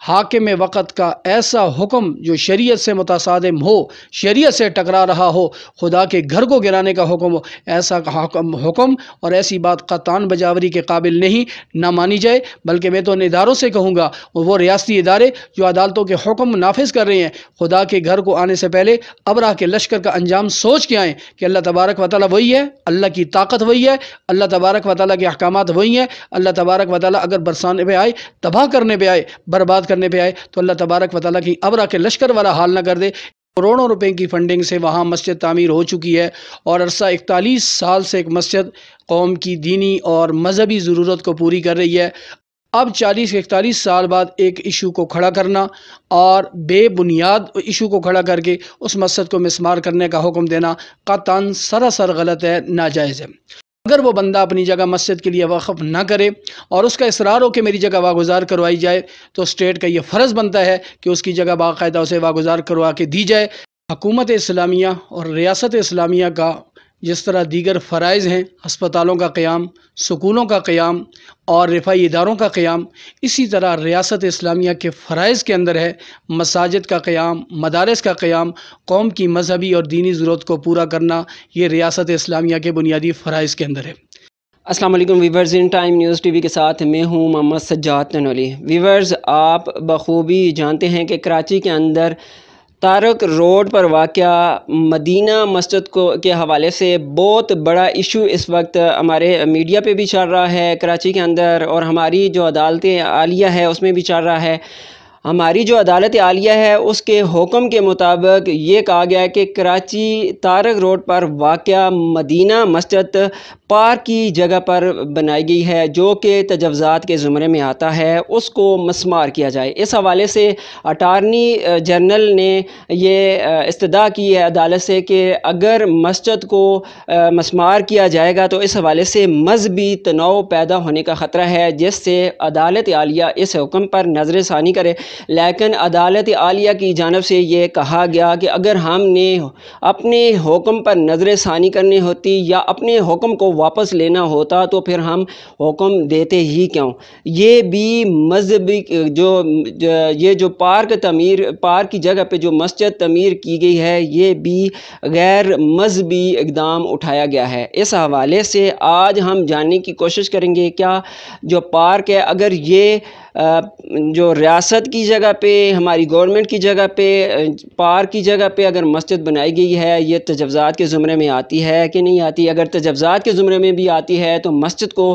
حاکم وقت کا ایسا حکم جو شریعت سے متصادم ہو، شریعت سے ٹکرا رہا ہو، خدا کے گھر کو گرانے کا حکم ہو، ایسا حکم اور ایسی بات قطعاً بجاوری کے قابل نہیں، نہ مانی جائے۔ بلکہ میں تو ان اداروں سے کہوں گا، وہ ریاستی ادارے جو عدالتوں کے حکم نافذ کر رہے ہیں، خدا کے گھر کو آنے سے پہلے ابرہہ کے لشکر کا انجام سوچ کے آئیں کہ اللہ تبارک و تعالیٰ وہی ہے، اللہ کی طاقت وہی ہے، اللہ تبارک و تعالیٰ کے احکامات وہی ہیں۔ اللہ تبارک و تعالیٰ اگر برسانے پہ آئے، تباہ کرنے پہ آئے، برباد کرنے پہ آئے، تو اللہ تبارک و تعالیٰ کی ابرہہ کے لشکر والا حال نہ کر دے۔ کروڑوں روپے کی فنڈنگ سے وہاں مسجد تعمیر ہو چکی ہے، اور عرصہ 41 سال سے ایک مسجد قوم کی دینی اور مذہبی ضرورت کو پوری کر رہی ہے۔ اب 40-41 سال بعد ایک ایشو کو کھڑا کرنا اور بے بنیاد ایشو کو کھڑا کر کے اس مسجد کو مسمار کرنے کا حکم دینا قطعاً سراسر غلط ہے، ناجائز ہے۔ اگر وہ بندہ اپنی جگہ مسجد کے لیے وقف نہ کرے اور اس کا اصرار ہو کہ میری جگہ واگزار کروائی جائے، تو اسٹیٹ کا یہ فرض بنتا ہے کہ اس کی جگہ باقاعدہ اسے واگزار کروا کے دی جائے۔ حکومت اسلامیہ اور ریاست اسلامیہ کا جس طرح دیگر فرائض ہیں، ہسپتالوں کا قیام، سکولوں کا قیام اور رفاہی اداروں کا قیام، اسی طرح ریاست اسلامیہ کے فرائض کے اندر ہے مساجد کا قیام، مدارس کا قیام، قوم کی مذہبی اور دینی ضرورت کو پورا کرنا، یہ ریاست اسلامیہ کے بنیادی فرائض کے اندر ہے۔ السلام علیکم ویورز، ان ٹائم نیوز ٹی وی کے ساتھ میں ہوں محمد سجاد تنولی۔ ویورز، آپ بخوبی جانتے ہیں کہ کراچی کے اندر طارق روڈ پر واقع مدینہ مسجد کے حوالے سے بہت بڑا ایشو اس وقت ہمارے میڈیا پہ بھی چل رہا ہے کراچی کے اندر، اور ہماری جو عدالت عالیہ ہے اس میں بھی چل رہا ہے۔ ہماری جو عدالت عالیہ ہے اس کے حکم کے مطابق یہ کہا گیا ہے کہ کراچی طارق روڈ پر واقع مدینہ مسجد پارک کی جگہ پر بنائی گئی ہے، جو کہ تجاوزات کے زمرے میں آتا ہے، اس کو مسمار کیا جائے۔ اس حوالے سے اٹارنی جنرل نے یہ استدعا کی ہے عدالت سے کہ اگر مسجد کو مسمار کیا جائے گا تو اس حوالے سے مذہبی تنوع پیدا ہونے کا خطرہ ہے، جس سے عدالت عالیہ اس حکم پر نظر ثانی کرے۔ لیکن عدالت عالیہ کی جانب سے یہ کہا گیا کہ اگر ہم نے اپنے حکم پر نظر ثانی کرنی ہوتی یا اپنے حکم کو واپس لینا ہوتا تو پھر ہم حکم دیتے ہی کیوں۔ یہ بھی مذہبی جو پارک کی جگہ پہ جو مسجد تعمیر کی گئی ہے، یہ بھی غیر مذہبی اقدام اٹھایا گیا ہے۔ اس حوالے سے آج ہم جاننے کی کوشش کریں گے کیا جو پارک ہے، اگر یہ جو ریاست کی جگہ پہ، ہماری گورنمنٹ کی جگہ پہ، پارک کی جگہ پہ اگر مسجد بنائی گئی ہے، یہ تجاوزات کے زمرے میں آتی ہے کہ نہیں آتی؟ اگر تجاوزات کے زمرے میں بھی آتی ہے تو مسجد کو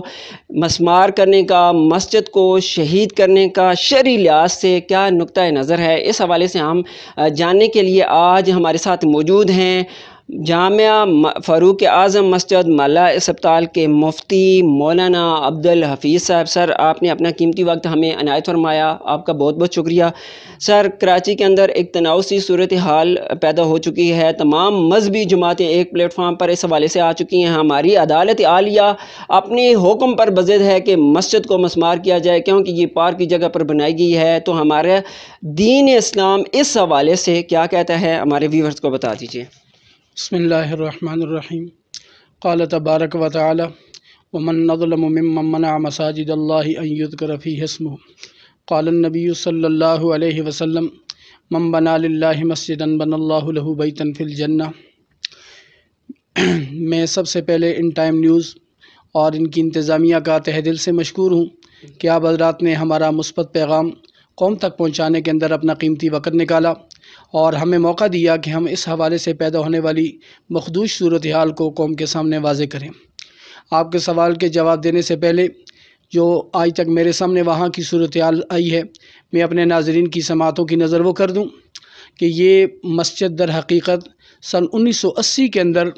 مسمار کرنے کا، مسجد کو شہید کرنے کا شرعی لحاظ سے کیا نقطہ نظر ہے؟ اس حوالے سے ہم جاننے کے لیے آج ہمارے ساتھ موجود ہیں جامعہ فاروق اعظم مسجد محلہ اسپتال کے مفتی مولانا عبدالحفیظ صاحب۔ سر، آپ نے اپنا قیمتی وقت ہمیں عنایت فرمایا، آپ کا بہت بہت شکریہ۔ سر، کراچی کے اندر ایک تناؤ سی صورتحال پیدا ہو چکی ہے، تمام مذہبی جماعتیں ایک پلیٹ فارم پر اس حوالے سے آ چکی ہیں۔ ہماری عدالت عالیہ اپنے حکم پر بضد ہے کہ مسجد کو مسمار کیا جائے کیونکہ یہ پارک کی جگہ پر بنائی گئی ہے، تو ہمارا دین اسلام اس حوالے سے کیا کہتا ہے، ہمارے ویورز کو بتا دیجیے۔ بسم اللہ الرحمن الرحیم۔ قال تبارک و تعالی ومن اظلم ممن منع مساجد اللہ ان یذکر فیہ اسمہ قال النبی صلی اللہ علیہ وسلم من بنا للہ مسجدا بنى اللہ لہ بیتا فی الجنہ۔ میں سب سے پہلے ان ٹائم نیوز اور ان کی انتظامیہ کا تہ دل سے مشکور ہوں کہ آپ حضرات نے ہمارا مثبت پیغام قوم تک پہنچانے کے اندر اپنا قیمتی وقت نکالا اور ہمیں موقع دیا کہ ہم اس حوالے سے پیدا ہونے والی مخدوش صورتحال کو قوم کے سامنے واضح کریں۔ آپ کے سوال کے جواب دینے سے پہلے جو آج تک میرے سامنے وہاں کی صورتحال آئی ہے، میں اپنے ناظرین کی سماعتوں کی نظر وہ کر دوں کہ یہ مسجد در حقیقت سن 1980 کے اندر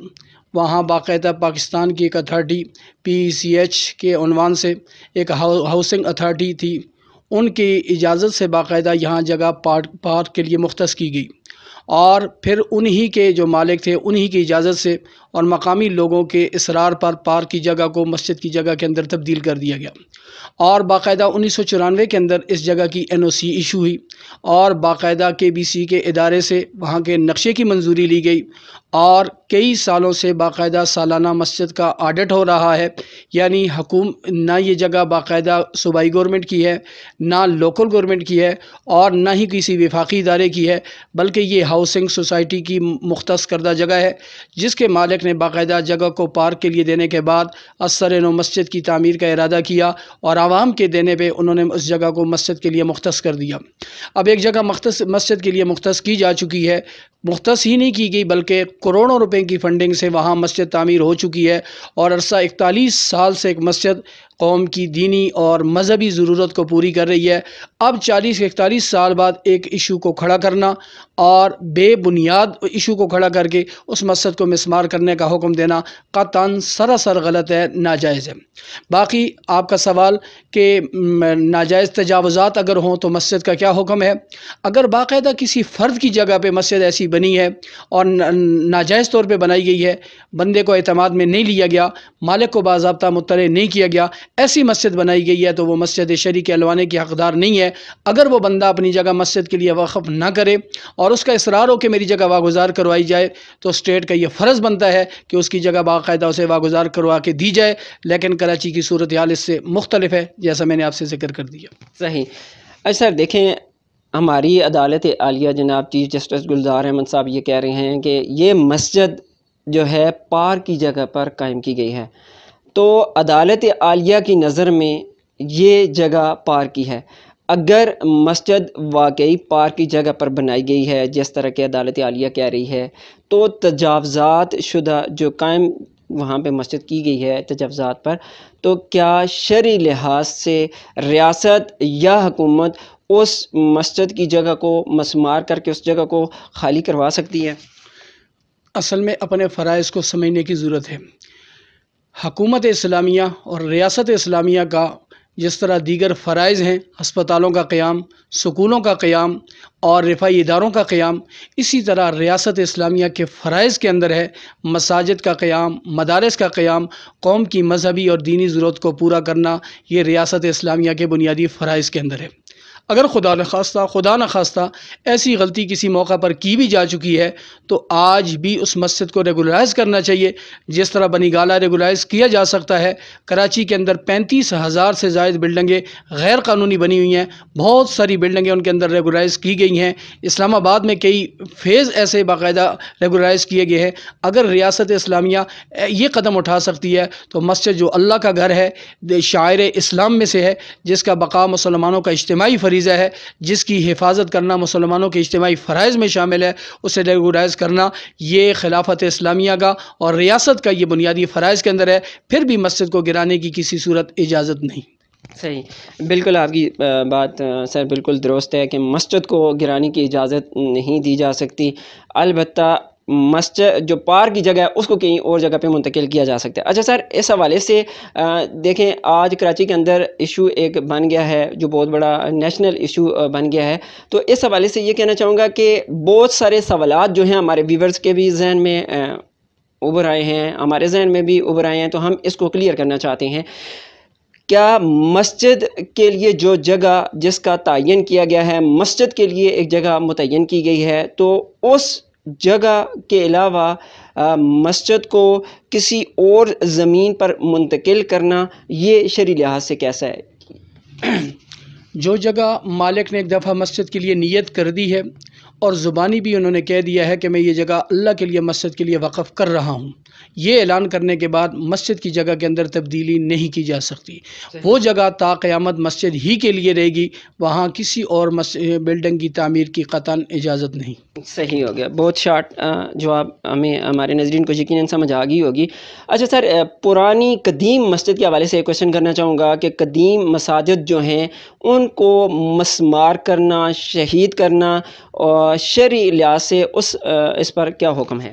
وہاں باقاعدہ پاکستان کی ایک اتھارٹی PECH کے عنوان سے ایک ہاؤسنگ اتھارٹی تھی، ان کی اجازت سے باقاعدہ یہاں جگہ پارک کے لیے مختص کی گئی، اور پھر انہی کے جو مالک تھے انہی کی اجازت سے اور مقامی لوگوں کے اصرار پر پارک کی جگہ کو مسجد کی جگہ کے اندر تبدیل کر دیا گیا اور باقاعدہ 1994 کے اندر اس جگہ کی NOC ایشو ہوئی اور باقاعدہ KBC کے ادارے سے وہاں کے نقشے کی منظوری لی گئی اور کئی سالوں سے باقاعدہ سالانہ مسجد کا آڈٹ ہو رہا ہے، یعنی نہ یہ جگہ باقاعدہ صوبائی گورنمنٹ کی ہے، نہ لوکل گورنمنٹ کی ہے اور نہ ہی کسی وفاقی ادارے کی ہے، بلکہ یہ ہاؤسنگ سوسائٹی کی مختص کردہ جگہ ہے جس کے مالک نے باقاعدہ جگہ کو پارک کے لیے دینے کے بعد اثر نو مسجد کی تعمیر کا ارادہ کیا اور عوام کے دینے پہ انہوں نے اس جگہ کو مسجد کے لیے مختص کر دیا۔ اب ایک جگہ مسجد کے لیے مختص کی جا چکی ہے، مختص ہی نہیں کی گئی بلکہ کروڑوں روپے کی فنڈنگ سے وہاں مسجد تعمیر ہو چکی ہے اور عرصہ 41 سال سے ایک مسجد قوم کی دینی اور مذہبی ضرورت کو پوری کر رہی ہے۔ اب 40-41 سال بعد ایک ایشو کو کھڑا کرنا اور بے بنیاد ایشو کو کھڑا کر کے اس مسجد کو مسمار کرنے کا حکم دینا قطعاً سراسر غلط ہے، ناجائز ہے۔ باقی آپ کا سوال کہ ناجائز تجاوزات اگر ہوں تو مسجد کا کیا حکم ہے؟ اگر باقاعدہ کسی فرد کی جگہ پہ مسجد ایسی بنی ہے اور ناجائز طور پہ بنائی گئی ہے، بندے کو اعتماد میں نہیں لیا گیا، مالک کو باضابطہ مطلع نہیں کیا گیا، ایسی مسجد بنائی گئی ہے تو وہ مسجد شرعی کہلوانے کی حقدار نہیں ہے۔ اگر وہ بندہ اپنی جگہ مسجد کے لیے وقف نہ کرے اور اس کا اصرار ہو کہ میری جگہ واگزار کروائی جائے تو اسٹیٹ کا یہ فرض بنتا ہے کہ اس کی جگہ باقاعدہ اسے واگزار کروا کے دی جائے، لیکن کراچی کی صورتحال اس سے مختلف ہے جیسا میں نے آپ سے ذکر کر دیا۔ صحیح۔ اچھا سر دیکھیں، ہماری عدالت عالیہ جناب چیف جسٹس گلزار احمد صاحب یہ کہہ رہے ہیں کہ یہ مسجد جو ہے پارک کی جگہ پر قائم کی گئی ہے، تو عدالت عالیہ کی نظر میں یہ جگہ پارک کی ہے۔ اگر مسجد واقعی پارک کی جگہ پر بنائی گئی ہے جس طرح کہ عدالت عالیہ کہہ رہی ہے، تو تجاوزات شدہ جو قائم وہاں پہ مسجد کی گئی ہے تجاوزات پر، تو کیا شرعی لحاظ سے ریاست یا حکومت اس مسجد کی جگہ کو مسمار کر کے اس جگہ کو خالی کروا سکتی ہے؟ اصل میں اپنے فرائض کو سمجھنے کی ضرورت ہے۔ حکومت اسلامیہ اور ریاست اسلامیہ کا جس طرح دیگر فرائض ہیں، ہسپتالوں کا قیام، سکولوں کا قیام اور رفاہی اداروں کا قیام، اسی طرح ریاست اسلامیہ کے فرائض کے اندر ہے مساجد کا قیام، مدارس کا قیام، قوم کی مذہبی اور دینی ضرورت کو پورا کرنا، یہ ریاست اسلامیہ کے بنیادی فرائض کے اندر ہے۔ اگر خدا نخواستہ ایسی غلطی کسی موقع پر کی بھی جا چکی ہے تو آج بھی اس مسجد کو ریگولرائز کرنا چاہیے جس طرح بنی گالہ ریگولرائز کیا جا سکتا ہے۔ کراچی کے اندر 35,000 سے زائد بلڈنگیں غیر قانونی بنی ہوئی ہیں، بہت ساری بلڈنگیں ان کے اندر ریگولرائز کی گئی ہیں۔ اسلام آباد میں کئی فیز ایسے باقاعدہ ریگولرائز کیے گئے ہیں۔ اگر ریاست اسلامیہ یہ قدم اٹھا سکتی ہے تو مسجد جو اللہ کا گھر ہے، شاعر اسلام میں سے ہے، جس کا بقا مسلمانوں کا اجتماعی فریضہ ہے، جس کی حفاظت کرنا مسلمانوں کے اجتماعی فرائض میں شامل ہے، اسے ریگولرائز کرنا یہ خلافت اسلامیہ کا اور ریاست کا یہ بنیادی فرائض کے اندر ہے۔ پھر بھی مسجد کو گرانے کی کسی صورت اجازت نہیں۔ صحیح، بالکل آپ کی بات سر بالکل درست ہے کہ مسجد کو گرانے کی اجازت نہیں دی جا سکتی، البتہ مسجد جو پارک کی جگہ ہے اس کو کہیں اور جگہ پہ منتقل کیا جا سکتا ہے۔ اچھا سر، اس حوالے سے دیکھیں آج کراچی کے اندر ایشو ایک بن گیا ہے جو بہت بڑا نیشنل ایشو بن گیا ہے، تو اس حوالے سے یہ کہنا چاہوں گا کہ بہت سارے سوالات جو ہیں ہمارے ویورز کے بھی ذہن میں ابھر آئے ہیں، ہمارے ذہن میں بھی ابھر آئے ہیں، تو ہم اس کو کلیئر کرنا چاہتے ہیں۔ کیا مسجد کے لیے جو جگہ جس کا تعین کیا گیا ہے، مسجد کے لیے ایک جگہ متعین کی گئی ہے، تو اس جگہ کے علاوہ مسجد کو کسی اور زمین پر منتقل کرنا یہ شرعی لحاظ سے کیسا ہے؟ جو جگہ مالک نے ایک دفعہ مسجد کے لیے نیت کر دی ہے اور زبانی بھی انہوں نے کہہ دیا ہے کہ میں یہ جگہ اللہ کے لیے مسجد کے لیے وقف کر رہا ہوں، یہ اعلان کرنے کے بعد مسجد کی جگہ کے اندر تبدیلی نہیں کی جا سکتی۔ وہ جگہ تا قیامت مسجد ہی کے لیے رہے گی، وہاں کسی اور بلڈنگ کی تعمیر کی قطعاً اجازت نہیں۔ صحیح ہو گیا، بہت شارٹ جواب ہمیں ہمارے ناظرین کو یقیناً سمجھ آ گئی ہوگی۔ اچھا سر، پرانی قدیم مسجد کے حوالے سے ایک کوشچن کرنا چاہوں گا کہ قدیم مساجد جو ہیں ان کو مسمار کرنا، شہید کرنا اور شرعی لحاظ سے اس پر کیا حکم ہے؟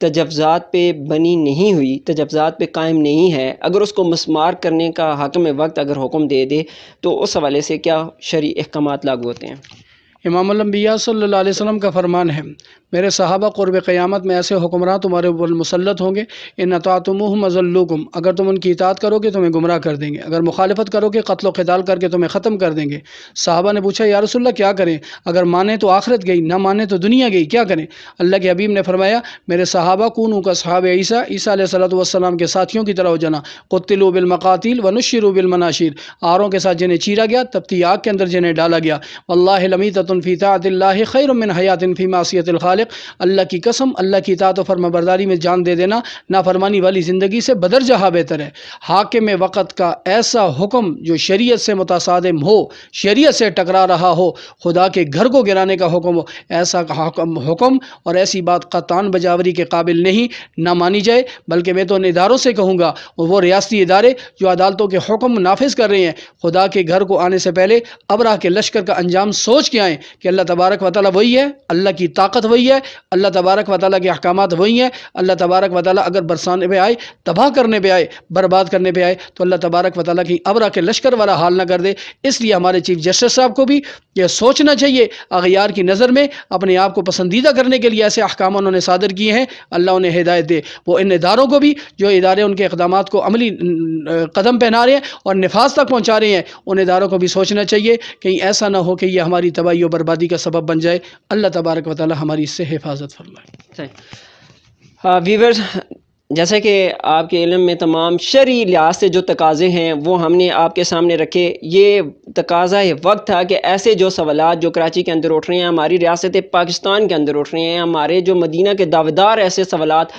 تجاوزات پہ بنی نہیں ہوئی، تجاوزات پہ قائم نہیں ہے، اگر اس کو مسمار کرنے کا حاکم وقت اگر حکم دے دے تو اس حوالے سے کیا شرعی احکامات لاگو ہوتے ہیں؟ امام الانبیاء صلی اللہ علیہ وسلم کا فرمان ہے، میرے صحابہ قرب قیامت میں ایسے حکمراں تمہارے اوپر مسلط ہوں گے، ان اطعتموہم اضلوکم، اگر تم ان کی اطاعت کرو گے تمہیں گمراہ کر دیں گے، اگر مخالفت کرو گے قتل و قتال کر کے تمہیں ختم کر دیں گے۔ صحابہ نے پوچھا یا رسول اللہ کیا کریں، اگر مانے تو آخرت گئی، نہ مانے تو دنیا گئی، کیا کریں؟ اللہ کے حبیب نے فرمایا میرے صحابہ کونوا کاصحاب عیسیٰ، عیسیٰ علیہ السلام کے ساتھیوں کی طرح ہو جانا، قتلوا بالمقاتل ونشروا بالمناشیر، آروں کے ساتھ جنہیں چیرا گیا، تپتی آگ کے اندر جنہیں ڈالا گیا، واللہ لمیتۃ فی طاعت اللہ خیر من حیات فی معصیت الخالق، اللہ کی قسم اللہ کی اطاعت و فرما برداری میں جان دے دینا نافرمانی والی زندگی سے بدر جہاں بہتر ہے۔ حاکم وقت کا ایسا حکم جو شریعت سے متصادم ہو، شریعت سے ٹکرا رہا ہو، خدا کے گھر کو گرانے کا حکم ہو، ایسا حکم اور ایسی بات قطعاً بجاوری کے قابل نہیں، نہ مانی جائے، بلکہ میں تو ان اداروں سے کہوں گا، وہ ریاستی ادارے جو عدالتوں کے حکم نافذ کر رہے ہیں، خدا کے گھر کو آنے سے پہلے ابراہ کے لشکر کا انجام سوچ کے آئیں کہ اللہ تبارک و تعالیٰ وہی ہے، اللہ کی طاقت وہی ہے، اللہ تبارک و تعالیٰ کے احکامات وہی ہیں، اللہ تبارک و تعالیٰ اگر برسانے پہ آئے، تباہ کرنے پہ آئے، برباد کرنے پہ آئے تو اللہ تبارک و تعالیٰ کی ابراہ کے لشکر والا حال نہ کر دے۔ اس لیے ہمارے چیف جسٹس صاحب کو بھی یہ سوچنا چاہیے، اغیار کی نظر میں اپنے آپ کو پسندیدہ کرنے کے لیے ایسے احکام انہوں نے صادر کیے ہیں، اللہ انہیں ہدایت دے۔ وہ ان اداروں کو بھی جو ادارے ان کے اقدامات کو عملی قدم پہنا رہے ہیں اور نفاذ تک پہنچا رہے ہیں، ان اداروں کو بھی سوچنا چاہیے کہیں ایسا نہ ہو کہ یہ ہماری تباہی و بربادی کا سبب بن جائے۔ اللہ تبارک و تعالی ہماری اس سے حفاظت فرمائے۔ ویورز، جیسا کہ آپ کے علم میں تمام شرعی لحاظ سے جو تقاضے ہیں وہ ہم نے آپ کے سامنے رکھے۔ یہ تقاضا وقت تھا کہ ایسے جو سوالات جو کراچی کے اندر اٹھ رہے ہیں، ہماری ریاست پاکستان کے اندر اٹھ رہے ہیں، ہمارے جو مدینہ کے دعویدار ایسے سوالات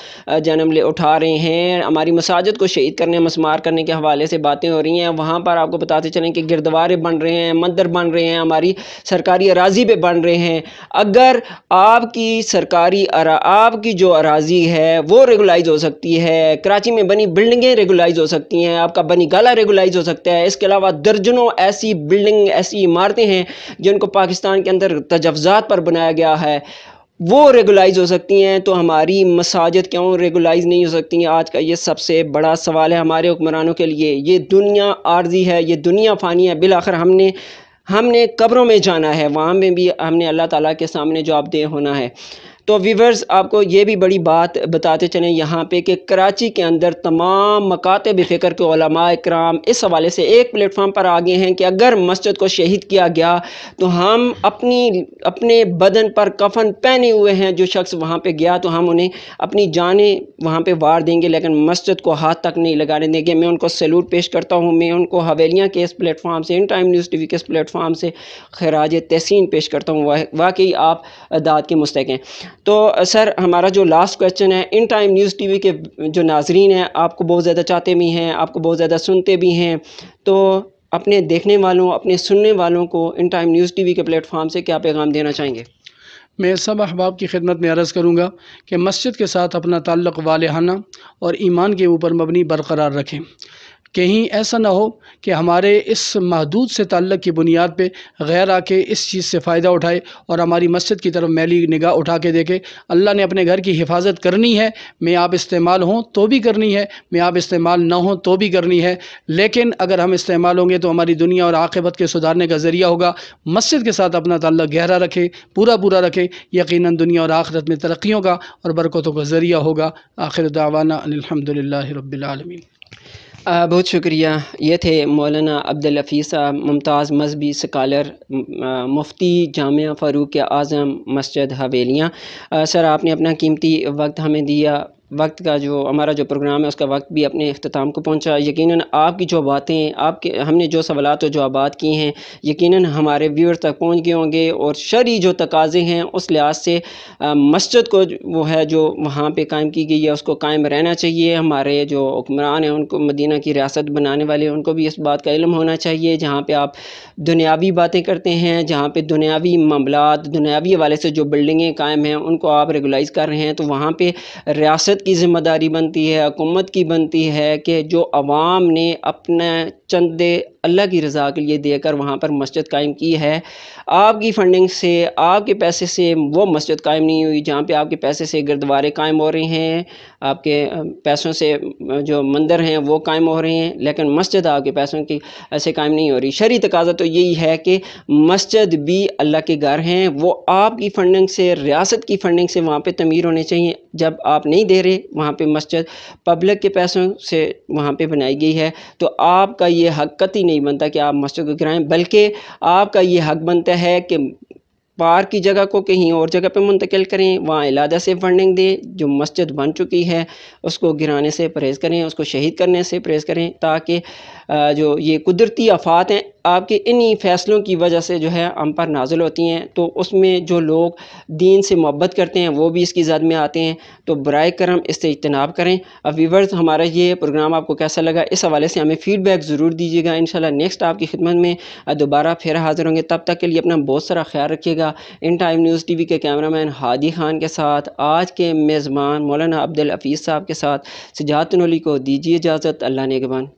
جنم لے اٹھا رہے ہیں، ہماری مساجد کو شہید کرنے مسمار کرنے کے حوالے سے باتیں ہو رہی ہیں، وہاں پر آپ کو بتاتے چلیں کہ گردوارے بن رہے ہیں، مندر بن رہے ہیں، ہماری سرکاری اراضی پہ بن رہے ہیں۔ اگر آپ کی جو اراضی ہے وہ ریگولائز ہو سکتی ہے، کراچی میں بنی بلڈنگیں ریگولائز ہو سکتی ہیں، آپ کا بنی گالا ریگولائز ہو سکتا ہے، اس کے علاوہ درجنوں ایسی بلڈنگ ایسی عمارتیں ہیں جن کو پاکستان کے اندر تجاوزات پر بنایا گیا ہے، وہ ریگولائز ہو سکتی ہیں، تو ہماری مساجد کیوں ریگولائز نہیں ہو سکتی ہیں؟ آج کا یہ سب سے بڑا سوال ہے ہمارے حکمرانوں کے لیے۔ یہ دنیا عارضی ہے، یہ دنیا فانی ہے، بالآخر ہم نے قبروں میں جانا ہے، وہاں میں بھی ہم نے اللہ تعالیٰ کے سامنے جواب دہ ہونا ہے۔ تو ویورز، آپ کو یہ بھی بڑی بات بتاتے چلیں یہاں پہ کہ کراچی کے اندر تمام مکاتب فکر کے علماء اکرام اس حوالے سے ایک پلیٹ فارم پر آگے ہیں کہ اگر مسجد کو شہید کیا گیا تو ہم اپنے بدن پر کفن پہنے ہوئے ہیں جو شخص وہاں پہ گیا تو ہم انہیں اپنی جانیں وہاں پہ وار دیں گے، لیکن مسجد کو ہاتھ تک نہیں لگانے دیں گے۔ میں ان کو سیلوٹ پیش کرتا ہوں، میں ان کو حویلیاں کے اس پلیٹ فارم سے، ان ٹائم نیوز ٹی وی کے اس پلیٹ فارم سے خراج تحسین پیش کرتا ہوں، واقعی آپ داد کے مستحق ہیں۔ تو سر، ہمارا جو لاسٹ کویسچن ہے، ان ٹائم نیوز ٹی وی کے جو ناظرین ہیں آپ کو بہت زیادہ چاہتے بھی ہیں، آپ کو بہت زیادہ سنتے بھی ہیں، تو اپنے دیکھنے والوں اپنے سننے والوں کو ان ٹائم نیوز ٹی وی کے پلیٹ فارم سے کیا پیغام دینا چاہیں گے؟ میں سب احباب کی خدمت میں عرض کروں گا کہ مسجد کے ساتھ اپنا تعلق والہانہ اور ایمان کے اوپر مبنی برقرار رکھیں۔ کہیں ایسا نہ ہو کہ ہمارے اس محدود سے تعلق کی بنیاد پہ غیر آ کے اس چیز سے فائدہ اٹھائے اور ہماری مسجد کی طرف میلی نگاہ اٹھا کے دیکھے۔ اللہ نے اپنے گھر کی حفاظت کرنی ہے، میں آپ استعمال ہوں تو بھی کرنی ہے، میں آپ استعمال نہ ہوں تو بھی کرنی ہے، لیکن اگر ہم استعمال ہوں گے تو ہماری دنیا اور عاقبت کے سدھارنے کا ذریعہ ہوگا۔ مسجد کے ساتھ اپنا تعلق گہرا رکھے، پورا رکھے، یقیناً دنیا اور آخرت میں ترقیوں کا اور برکتوں کا ذریعہ ہوگا۔ آخر دعوانا ان الحمدللہ رب العالمین۔ بہت شکریہ۔ یہ تھے مولانا عبدالحفیظ صاحب، ممتاز مذہبی سکالر، مفتی جامعہ فاروق اعظم مسجد حویلیاں۔ سر، آپ نے اپنا قیمتی وقت ہمیں دیا، وقت کا جو ہمارا جو پروگرام ہے اس کا وقت بھی اپنے اختتام کو پہنچا۔ یقیناً آپ کی جو باتیں ہم نے جو سوالات و جوابات کی ہیں یقیناً ہمارے ویور تک پہنچ گئے ہوں گے، اور شرعی جو تقاضے ہیں اس لحاظ سے مسجد کو وہ ہے جو وہاں پہ قائم کی گئی ہے اس کو قائم رہنا چاہیے۔ ہمارے جو حکمران ہیں ان کو، مدینہ کی ریاست بنانے والے، ان کو بھی اس بات کا علم ہونا چاہیے۔ جہاں پہ آپ دنیاوی باتیں کرتے ہیں، جہاں پہ دنیاوی معاملات، دنیاوی حوالے سے جو بلڈنگیں قائم ہیں ان کو آپ ریگولائز کر رہے ہیں، تو وہاں پہ ریاست ریاست کی ذمہ داری بنتی ہے، حکومت کی بنتی ہے کہ جو عوام نے اپنا چندے اللہ کی رضا کے لیے دے کر وہاں پر مسجد قائم کی ہے، آپ کی فنڈنگ سے، آپ کے پیسے سے وہ مسجد قائم نہیں ہوئی جہاں پہ آپ کے پیسے سے گردوارے قائم ہو رہے ہیں، آپ کے پیسوں سے جو مندر ہیں وہ قائم ہو رہے ہیں، لیکن مسجد آپ کے پیسوں کی ایسے قائم نہیں ہو رہی۔ شرعی تقاضا تو یہی ہے کہ مسجد بھی اللہ کے گھر ہیں، وہ آپ کی فنڈنگ سے، ریاست کی فنڈنگ سے وہاں پہ تعمیر ہونے چاہیے۔ جب آپ نہیں دے رہے وہاں پہ مسجد، پبلک کے پیسوں سے وہاں پہ بنائی گئی ہے، تو آپ کا یہ حق قطعی نہیں بنتا کہ آپ مسجد کو گرائیں، بلکہ آپ کا یہ حق بنتا ہے کہ پارک کی جگہ کو کہیں اور جگہ پہ منتقل کریں، وہاں علیحدہ سے فنڈنگ دیں، جو مسجد بن چکی ہے اس کو گرانے سے پرہیز کریں، اس کو شہید کرنے سے پرہیز کریں، تاکہ جو یہ قدرتی آفات ہیں آپ کے انہی فیصلوں کی وجہ سے جو ہے ہم پر نازل ہوتی ہیں، تو اس میں جو لوگ دین سے محبت کرتے ہیں وہ بھی اس کی زد میں آتے ہیں، تو برائے کرم اس سے اجتناب کریں۔ اب ویورز، ہمارا یہ پروگرام آپ کو کیسا لگا، اس حوالے سے ہمیں فیڈ بیک ضرور دیجیے گا۔ انشاءاللہ نیکسٹ آپ کی خدمت میں دوبارہ پھر حاضر ہوں گے، تب تک کے لیے اپنا بہت سارا خیال رکھیے گا۔ ان ٹائم نیوز ٹی وی کے کیمرہ مین ہادی خان کے ساتھ آج کے میزبان مولانا عبدالحفیظ صاحب کے ساتھ سجاد تنولی کو دیجیے اجازت۔ اللہ نگہبان۔